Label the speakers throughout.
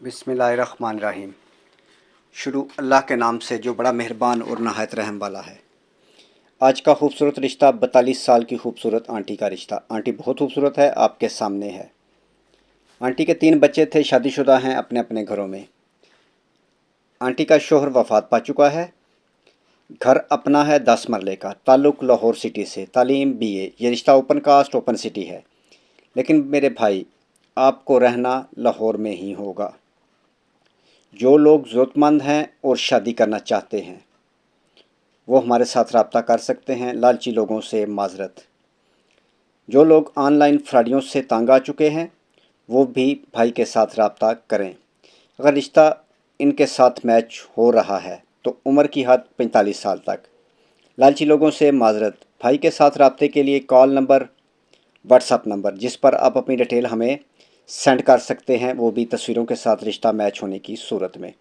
Speaker 1: बिस्मिल्लाहिर्रहमानिर्रहीम। शुरू अल्लाह के नाम से जो बड़ा मेहरबान और नहायत रहम वाला है। आज का खूबसूरत रिश्ता 42 साल की खूबसूरत आंटी का रिश्ता। आंटी बहुत खूबसूरत है, आपके सामने है। आंटी के 3 बच्चे थे, शादीशुदा हैं अपने अपने घरों में। आंटी का शोहर वफ़ात पा चुका है। घर अपना है 10 मरले का, ताल्लुक़ लाहौर सिटी से, तालीम BA। ये रिश्ता ओपन कास्ट ओपन सिटी है। लेकिन मेरे भाई, आपको रहना लाहौर में ही होगा। जो लोग ज़रूरतमंद हैं और शादी करना चाहते हैं वो हमारे साथ रब्ता कर सकते हैं। लालची लोगों से माजरत। जो लोग ऑनलाइन फ्रॉडियों से तंग आ चुके हैं वो भी भाई के साथ रब्ता करें। अगर रिश्ता इनके साथ मैच हो रहा है तो उम्र की हद 45 साल तक। लालची लोगों से माजरत। भाई के साथ रब्ते के लिए कॉल नंबर, व्हाट्सअप नंबर जिस पर आप अपनी डिटेल हमें सेंड कर सकते हैं, वो भी तस्वीरों के साथ रिश्ता मैच होने की सूरत में।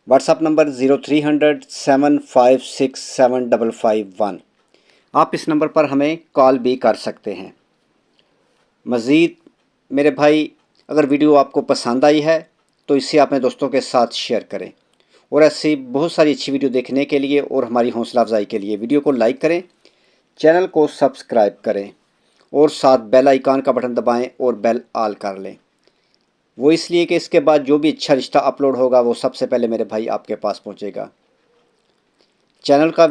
Speaker 1: WhatsApp number 0300 756 7551। आप इस नंबर पर हमें कॉल भी कर सकते हैं। मज़ीद मेरे भाई, अगर वीडियो आपको पसंद आई है तो इसे अपने दोस्तों के साथ शेयर करें, और ऐसी बहुत सारी अच्छी वीडियो देखने के लिए और हमारी हौसला अफजाई के लिए वीडियो को लाइक करें, चैनल को सब्सक्राइब करें और साथ बेल आइकन का बटन दबाएं और बेल ऑल कर लें। वो इसलिए कि इसके बाद जो भी अच्छा रिश्ता अपलोड होगा वो सबसे पहले मेरे भाई आपके पास पहुंचेगा। चैनल का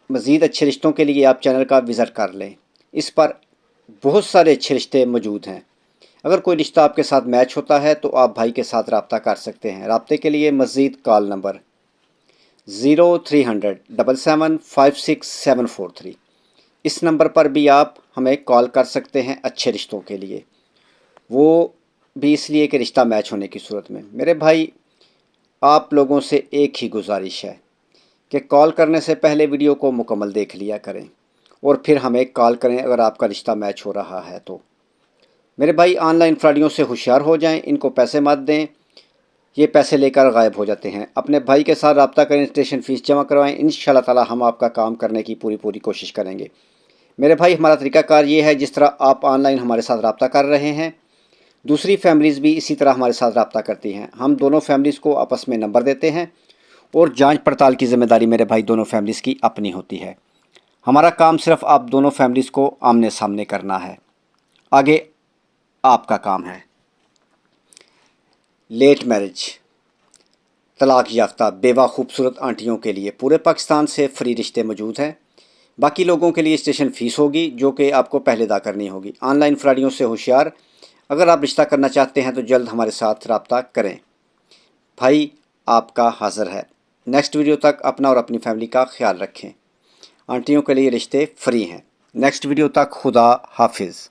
Speaker 1: मज़ीद अच्छे रिश्तों के लिए आप चैनल का विज़िट कर लें। इस पर बहुत सारे अच्छे रिश्ते मौजूद हैं। अगर कोई रिश्ता आपके साथ मैच होता है तो आप भाई के साथ रब्ता कर सकते हैं। रब्ते के लिए मज़ीद कॉल नंबर 0300 7756743। इस नंबर पर भी आप हमें कॉल कर सकते हैं अच्छे रिश्तों के लिए, वो भी इसलिए कि रिश्ता मैच होने की सूरत में। मेरे भाई, आप लोगों से एक ही गुजारिश है कि कॉल करने से पहले वीडियो को मुकम्मल देख लिया करें और फिर हमें कॉल करें अगर आपका रिश्ता मैच हो रहा है तो। मेरे भाई, ऑनलाइन फ्रॉडियों से होशियार हो जाएं, इनको पैसे मत दें, ये पैसे लेकर गायब हो जाते हैं। अपने भाई के साथ रब्ता करें, स्टेशन फ़ीस जमा करवाएं। इंशाअल्लाह ताला हम आपका काम करने की पूरी कोशिश करेंगे। मेरे भाई, हमारा तरीक़ाकार ये है, जिस तरह आप ऑनलाइन हमारे साथ रब्ता कर रहे हैं, दूसरी फैमिलीज़ भी इसी तरह हमारे साथ रब्ता करती हैं। हम दोनों फैमिलीज़ को आपस में नंबर देते हैं और जांच पड़ताल की ज़िम्मेदारी मेरे भाई दोनों फैमिलीज़ की अपनी होती है। हमारा काम सिर्फ आप दोनों फैमिलीज़ को आमने सामने करना है, आगे आपका काम है। लेट मैरिज, तलाक याफ्ता, बेवा खूबसूरत आंटियों के लिए पूरे पाकिस्तान से फ्री रिश्ते मौजूद हैं। बाकी लोगों के लिए स्टेशन फ़ीस होगी जो कि आपको पहले अदा करनी होगी। ऑनलाइन फ्रॉडियों से होशियार, अगर आप रिश्ता करना चाहते हैं तो जल्द हमारे साथ रब्ता करें। भाई आपका हाज़िर है। नेक्स्ट वीडियो तक अपना और अपनी फैमिली का ख्याल रखें। आंटियों के लिए रिश्ते फ्री हैं। नेक्स्ट वीडियो तक खुदा हाफिज़।